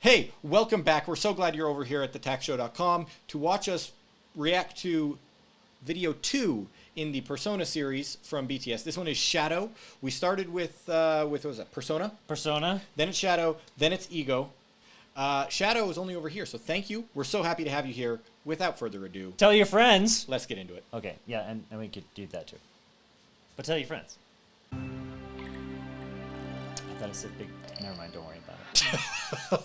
Hey, welcome back. We're so glad you're over here at thetaxshow.com to watch us react to video 2 in the Persona series from BTS. This one is Shadow. We started with what was that? Persona? Persona. Then it's Shadow. Then it's Ego. Shadow is only over here, so thank you. We're so happy to have you here. Without further ado, Tell your friends. let's get into it. Okay, yeah, and we could do that too. But tell your friends. I thought I said big. Never mind, don't worry about it.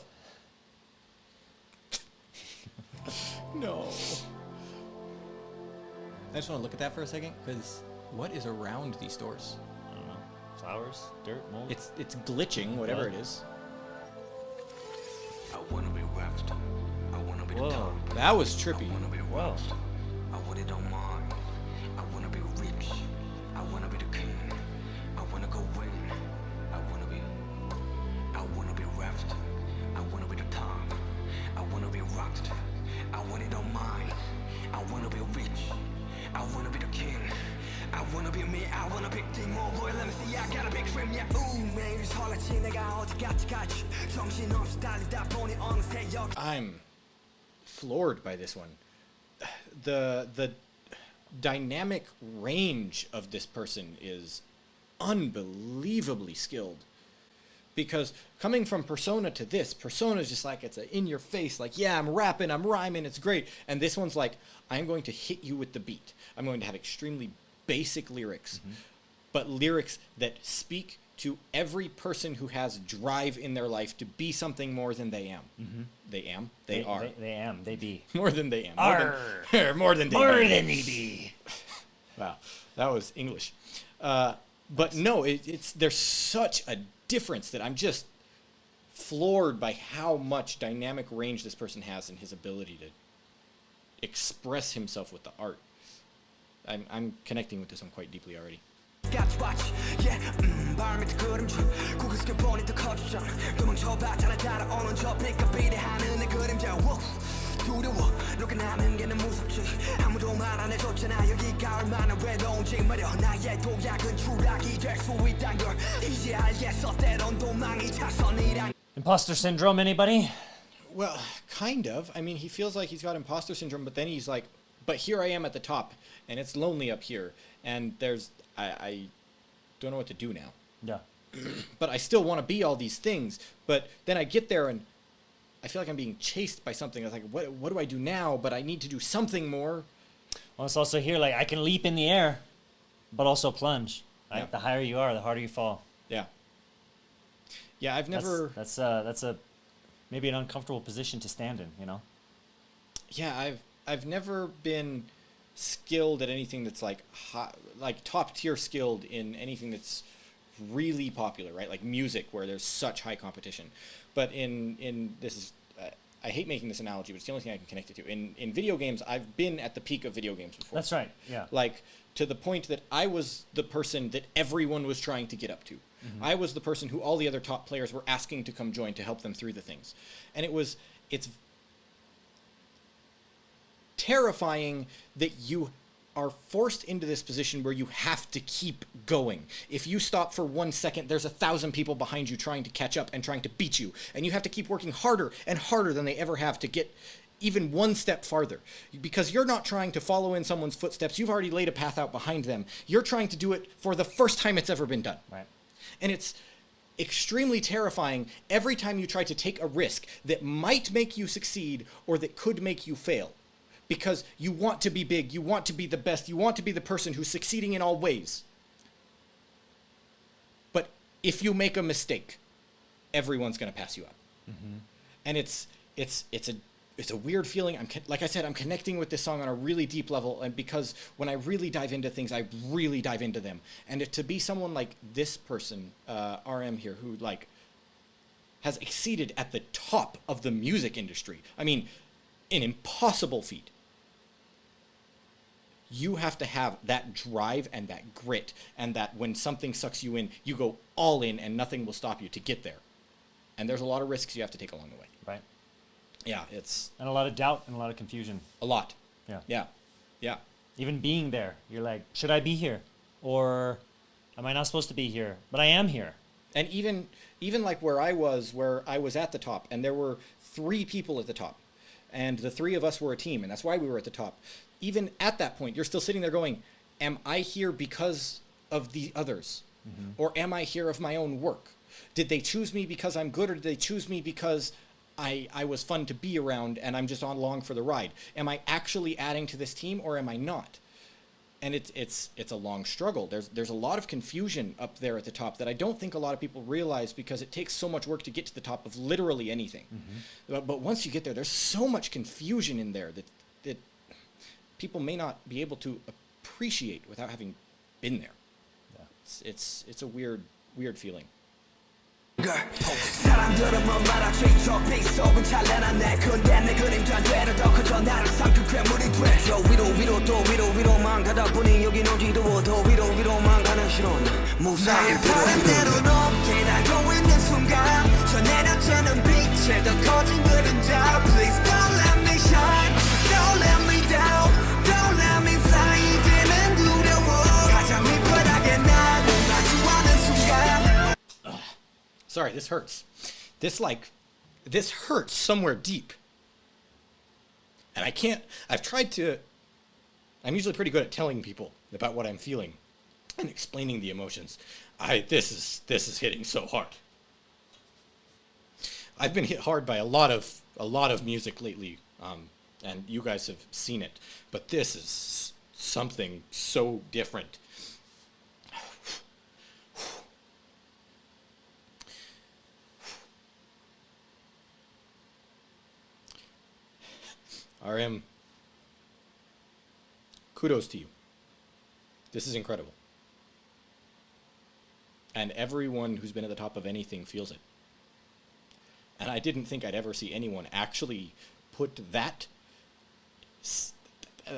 No. I just want to look at that for a second, because what is around these doors? I don't know. Flowers, dirt, mold. It's glitching, whatever it is. I wanna be wrapped. I wanna be the Whoa. top. That was I trippy. wanna be Whoa. wrapped. I want it on mine. I wanna be rich. I wanna be the king. I wanna go win. I wanna be wrapped. I wanna be the top. I wanna be rocked. I want it on mine. I wanna be rich. I wanna be the king. I wanna be me. I wanna big thing. More boy, let me see. I got a big dream. Yeah. 매일 설레지 내가 어디까지 갈지. 정신없이 달리다 보니 어느새 여기. I'm floored by this one. The dynamic range of this person is unbelievably skilled. Because coming from Persona to this, Persona is just like, it's a in your face, like, yeah, I'm rapping, I'm rhyming, it's great. And this one's like, I'm going to hit you with the beat. I'm going to have extremely basic lyrics, but lyrics that speak to every person who has drive in their life to be something more than they am. They am? They are. They am. They be. More than they am. Arr. More than they More be. than they be. Wow, that was English. But no, it's there's such a difference that I'm just floored by how much dynamic range this person has in his ability to express himself with the art. I'm connecting with this one quite deeply already. 같이 왔지 yeah 발 밑에 그림자 고개 숙여 보니 더 커지잖아 도망쳐봤잖아 따라오는 저 빛과 비례하는 내 그림자 Woo, 두려워 누가 나는 게 너무 무섭지 아무도 말 안 해줬잖아 여기가 얼마나 외로운지 말여 나의 도약은 추락이 될 수 있단 걸 이제 알겠어 때론 도망이 차선이란. Imposter syndrome, anybody? Well, kind of. I mean, he feels like he's got imposter syndrome, but then he's like, but here I am at the top, and it's lonely up here, and there's I don't know what to do now. Yeah. But I still want to be all these things. But then I get there and I feel like I'm being chased by something. I was like, what do I do now? But I need to do something more. Well, it's also here, like, I can leap in the air, but also plunge. Like, Yeah. the higher you are, the harder you fall. Yeah. Yeah, I've never. That's a maybe an uncomfortable position to stand in, you know? Yeah, I've never been skilled at anything that's like like top tier skilled in anything that's really popular, right? Like music, where there's such high competition. But in this is I hate making this analogy, but it's the only thing I can connect it to. In video games, I've been at the peak of video games before. That's right, yeah. Like to the point that I was the person that everyone was trying to get up to. I was the person who all the other top players were asking to come join to help them through the things. And it's terrifying that you are forced into this position where you have to keep going. If you stop for 1 second, there's 1,000 people behind you trying to catch up and trying to beat you. And you have to keep working harder and harder than they ever have to get even one step farther. Because you're not trying to follow in someone's footsteps. You've already laid a path out behind them. You're trying to do it for the first time it's ever been done. Right. And it's extremely terrifying every time you try to take a risk that might make you succeed or that could make you fail. Because you want to be big, you want to be the best, you want to be the person who's succeeding in all ways. But if you make a mistake, everyone's going to pass you up. And it's a weird feeling. Like I said, I'm connecting with this song on a really deep level, and because when I really dive into things, I really dive into them. And to be someone like this person, RM here, who like has exceeded at the top of the music industry. I mean, an impossible feat. You have to have that drive and that grit, and that when something sucks you in, you go all in and nothing will stop you to get there. And there's a lot of risks you have to take along the way. Right. Yeah, it's And a lot of doubt and a lot of confusion. a lot. Yeah. Yeah. Yeah. Even being there, you're like, should I be here? Or am I not supposed to be here? But I am here. And even like where I was at the top, and there were 3 people at the top, and the 3 of us were a team, and that's why we were at the top. Even at that point, you're still sitting there going, am I here because of the others? Or am I here of my own work? Did they choose me because I'm good, or did they choose me because I was fun to be around and I'm just on along for the ride? Am I actually adding to this team, or am I not? And it's a long struggle. There's a lot of confusion up there at the top that I don't think a lot of people realize, because it takes so much work to get to the top of literally anything. But once you get there, there's so much confusion in there that people may not be able to appreciate without having been there. Yeah. It's a weird feeling. 사람들은 뭐 말하지 저 빗속은 찬란한 내 근데 내 그림도 안 되려 더 커져 나를 삼킨 괴물이 돼저 위로 또 위로만 가다 보니 여긴 어디도 더 위로만 가는 실온 무사히 바람대로 높게 날고 있는 순간 저 내려쬐는 빛에 더 커진 그림자 Please don't let me shine Don't let me down Don't let me fly 이제는 두려워 가장 밑바닥에 나를 마주하는 순간 Sorry, this hurts. This hurts somewhere deep. And I'm usually pretty good at telling people about what I'm feeling and explaining the emotions. This is hitting so hard. I've been hit hard by a lot of music lately, and you guys have seen it, but this is something so different. RM, kudos to you. This is incredible. And everyone who's been at the top of anything feels it. And I didn't think I'd ever see anyone actually put that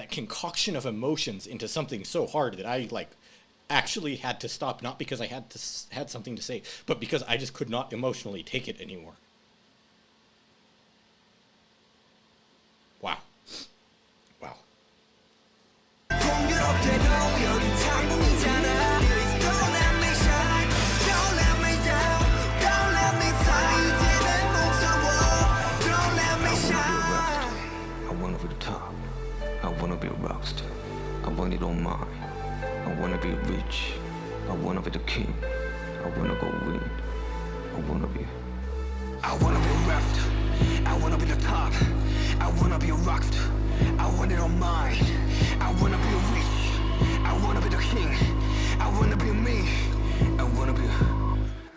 concoction of emotions into something so hard that I actually had to stop, not because I had something to say, but because I just could not emotionally take it anymore. Wow. Wow. I wanna be the top. I wanna be a rockstar. I want it on mine. I wanna be rich. I wanna be the king. I wanna go win. I wanna be left. I wanna be the top. I wanna be a rockstar. I want it on mine. I wanna be rich. I wanna be the king. I wanna be me. I wanna be.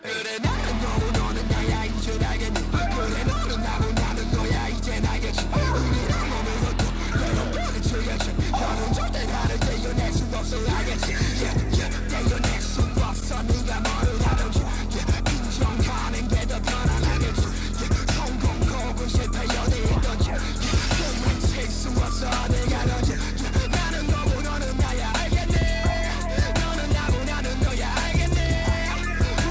그래 나는 너는 나야 이제 알겠니. 그래 너는 나는 너야 이제 알겠지. 우리는 몸을 얻고 내려가는 즐겨지. 너는 절대 나를 떼어낼 수 없어 알겠지. 떼어낼 수 없어 누가 뭘 하든지. 인정하는 게 더 편안하겠지. 성공 혹은 실패 연애이든지. 꿈을 칠 수 없어 내가 던지. 나는 너고 너는 나야 알겠네. 너는 나고 나는 너야 알겠네.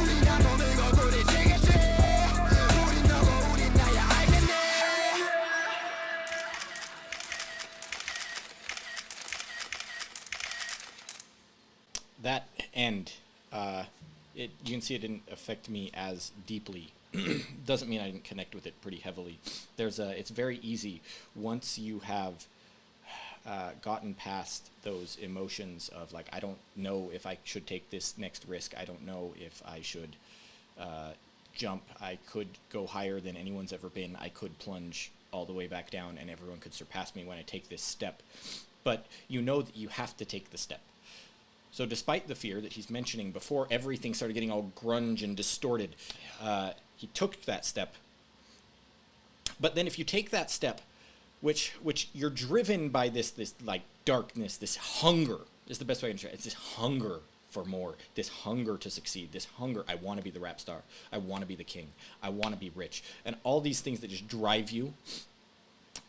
우린 한 몸을 걸고 부딪히겠지. 우린 너고 우린 나야 알겠네. That end, you can see it didn't affect me as deeply. Doesn't mean I didn't connect with it pretty heavily. It's very easy once you have gotten past those emotions of I don't know if I should take this next risk. I don't know if I should jump. I could go higher than anyone's ever been. I could plunge all the way back down, and everyone could surpass me when I take this step. But you know that you have to take the step. So despite the fear that he's mentioning before everything started getting all grunge and distorted, he took that step. But then if you take that step, which you're driven by this darkness, this hunger is the best way to describe it. It's this hunger for more, this hunger to succeed, this hunger. I want to be the rap star. I want to be the king. I want to be rich. And all these things that just drive you.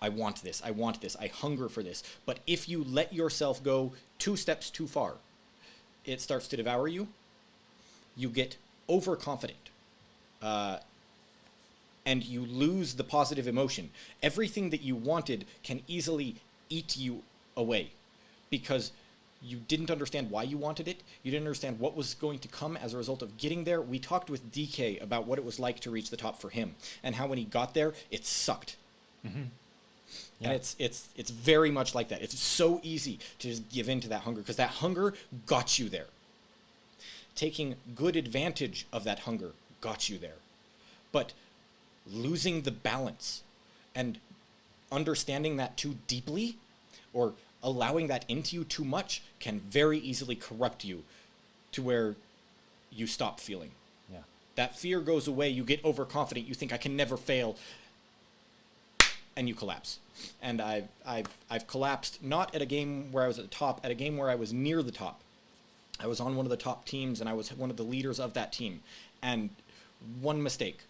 I want this. I want this. I hunger for this. But if you let yourself go 2 steps too far, it starts to devour you. You get overconfident. And you lose the positive emotion. Everything that you wanted can easily eat you away. Because You didn't understand why you wanted it. You didn't understand what was going to come as a result of getting there. We talked with DK about what it was like to reach the top for him, and how when he got there, it sucked. Yeah. And it's very much like that. It's so easy to just give in to that hunger, because that hunger got you there. Taking good advantage of that hunger got you there. But losing the balance and understanding that too deeply, or allowing that into you too much, can very easily corrupt you to where you stop feeling. Yeah. That fear goes away, you get overconfident, you think I can never fail, and you collapse. And I've collapsed, not at a game where I was at the top, at a game where I was near the top. I was on one of the top teams, and I was one of the leaders of that team. And one mistake,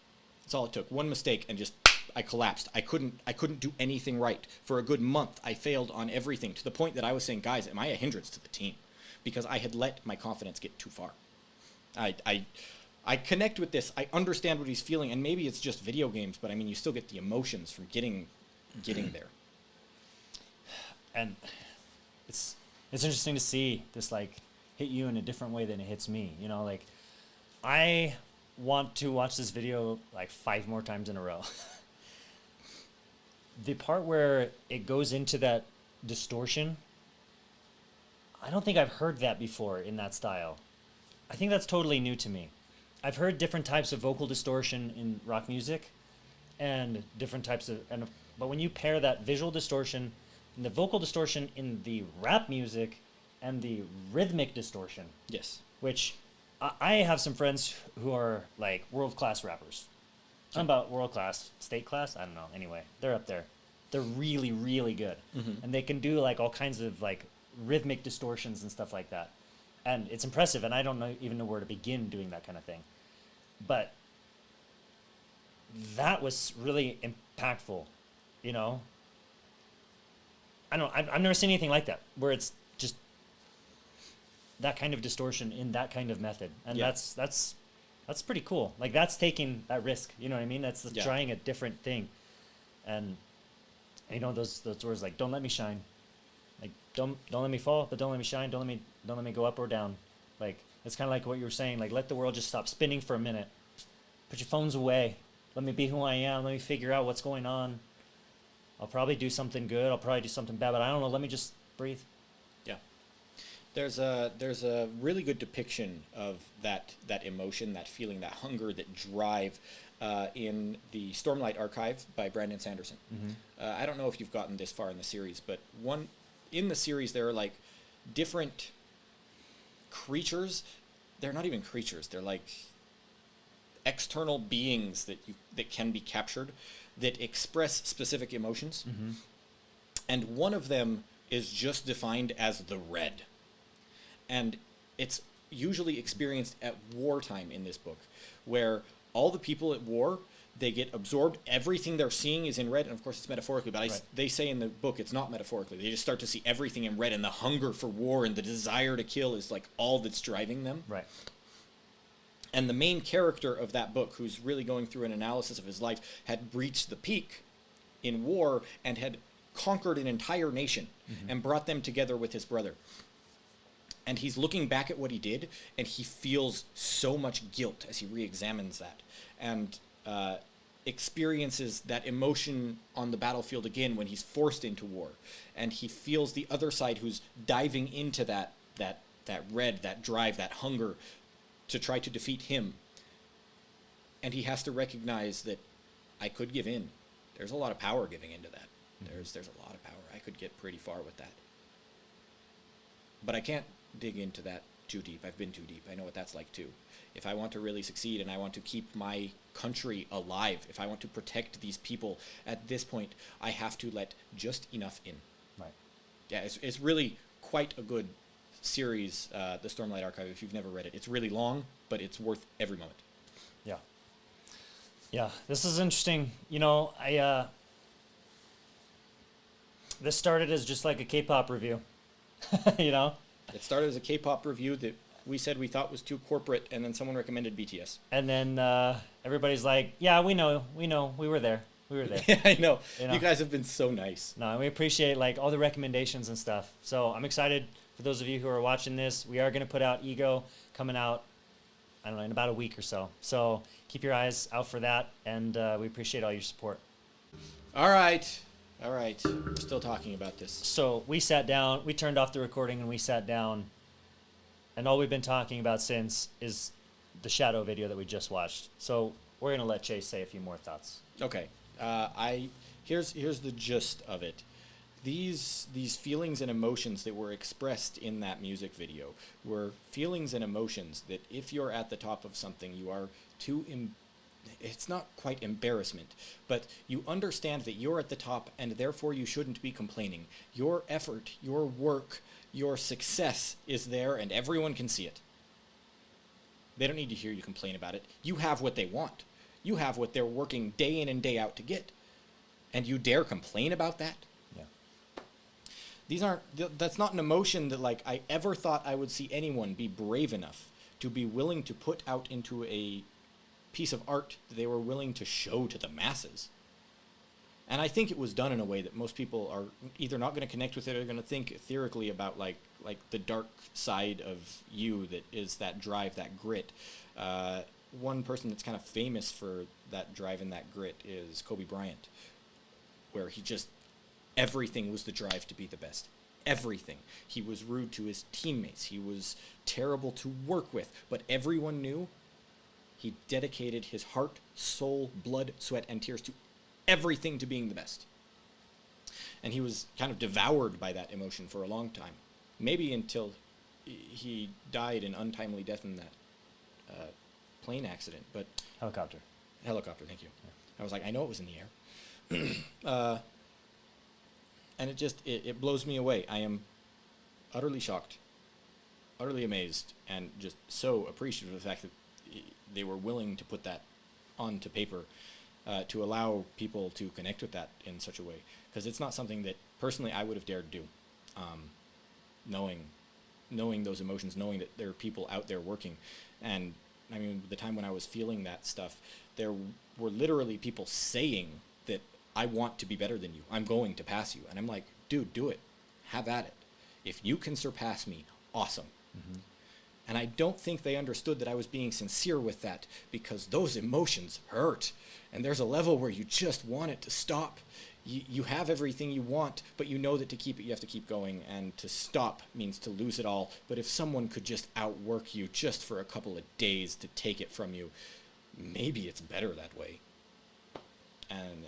that's all it took. One mistake, and just I collapsed. I couldn't do anything right. For a good month, I failed on everything, to the point that I was saying, guys, am I a hindrance to the team? Because I had let my confidence get too far. I connect with this. I understand what he's feeling, and maybe it's just video games, but I mean, you still get the emotions from getting there. And it's interesting to see this like hit you in a different way than it hits me. You know, like I want to watch this video like 5 more times in a row. The part where it goes into that distortion, I don't think I've heard that before in that style. I think that's totally new to me. I've heard different types of vocal distortion in rock music, and different types of, but when you pair that visual distortion and the vocal distortion in the rap music and the rhythmic distortion, Yes. which I have some friends who are like world-class rappers. I'm about world-class, state class, I don't know. Anyway, they're up there. They're really, really good. And they can do like all kinds of like rhythmic distortions and stuff like that. And it's impressive, and I don't even know where to begin doing that kind of thing. But that was really impactful, you know? I don't know, I've never seen anything like that, where it's just that kind of distortion in that kind of method. And Yeah. that's pretty cool. Like, that's taking that risk, you know what I mean? That's Yeah. trying a different thing. And you know, those words like, don't let me shine. Like, don't let me fall, but don't let me shine. Don't let me go up or down. Like, it's kind of like what you were saying. Like, let the world just stop spinning for a minute. Put your phones away. Let me be who I am. Let me figure out what's going on. I'll probably do something good. I'll probably do something bad, but I don't know. Let me just breathe. Yeah. There's a really good depiction of that emotion, that feeling, that hunger, that drive in the Stormlight Archive by Brandon Sanderson. I don't know if you've gotten this far in the series, but in the series there are like different creatures. They're not even creatures. They're like external beings that can be captured, that express specific emotions. And one of them is just defined as the red. And it's usually experienced at wartime in this book, where all the people at war, they get absorbed. Everything they're seeing is in red, and of course it's metaphorically, but Right. they say in the book it's not metaphorically. They just start to see everything in red, and the hunger for war and the desire to kill is like all that's driving them. Right. And the main character of that book, who's really going through an analysis of his life, had reached the peak in war and had conquered an entire nation and brought them together with his brother. And he's looking back at what he did, and he feels so much guilt as he re-examines that, and experiences that emotion on the battlefield again when he's forced into war. And he feels the other side, who's diving into that red, that drive, that hunger to try to defeat him. And he has to recognize that I could give in. There's a lot of power giving into that. There's a lot of power. I could get pretty far with that. But I can't dig into that too deep. I've been too deep. I know what that's like too. If I want to really succeed and I want to keep my country alive, if I want to protect these people, at this point, I have to let just enough in. Right. Yeah, it's really quite a good series, the Stormlight Archive, if you've never read it. It's really long, but it's worth every moment. Yeah. Yeah, this is interesting. You know, this started as just like a K-pop review, you know? It started as a K-pop review that we said we thought was too corporate, and then someone recommended BTS. And then everybody's like, yeah, we know, we were there. Yeah, I know. You know? You guys have been so nice. No, and we appreciate like all the recommendations and stuff. So I'm excited for those of you who are watching this, we are going to put out Ego coming out, I don't know, in about a week or so. So keep your eyes out for that, and we appreciate all your support. All right. We're still talking about this. So we sat down, we turned off the recording, and we sat down, and all we've been talking about since is the Shadow video that we just watched. So we're going to let Chase say a few more thoughts. Okay. Here's the gist of it. These feelings and emotions that were expressed in that music video were feelings and emotions that if you're at the top of something, you are it's not quite embarrassment, but you understand that you're at the top and therefore you shouldn't be complaining. Your effort, your work, your success is there and everyone can see it. They don't need to hear you complain about it. You have what they want. You have what they're working day in and day out to get. And you dare complain about that? Yeah. That's not an emotion that like I ever thought I would see anyone be brave enough to be willing to put out into a piece of art that they were willing to show to the masses. And I think it was done in a way that most people are either not going to connect with it or going to think theoretically about like the dark side of you that is that drive, that grit. One person that's kind of famous for that drive and that grit is Kobe Bryant, where he just, everything was the drive to be the best. Everything. He was rude to his teammates. He was terrible to work with, but everyone knew he dedicated his heart, soul, blood, sweat, and tears to everything to being the best. And he was kind of devoured by that emotion for a long time. Maybe until he died an untimely death in that plane accident. But Helicopter, thank you. Yeah. I was like, I know it was in the air. And it blows me away. I am utterly shocked, utterly amazed, and just so appreciative of the fact that they were willing to put that onto paper to allow people to connect with that in such a way. Because it's not something that, personally, I would have dared do. Knowing those emotions, knowing that there are people out there working. And, I mean, the time when I was feeling that stuff, there were literally people saying that I want to be better than you. I'm going to pass you. And I'm like, dude, do it. Have at it. If you can surpass me, awesome. Mm-hmm. And I don't think they understood that I was being sincere with that, because those emotions hurt. And there's a level where you just want it to stop. You have everything you want, but you know that to keep it, you have to keep going. And to stop means to lose it all. But if someone could just outwork you just for a couple of days to take it from you, maybe it's better that way. And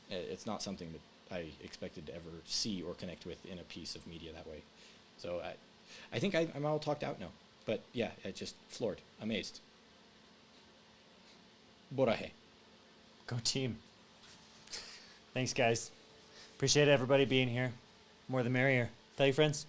it's not something that I expected to ever see or connect with in a piece of media that way. So I think I'm all talked out now. But yeah, it just floored, amazed. Borahe. Go team. Thanks, guys. Appreciate everybody being here. More the merrier. Tell your friends.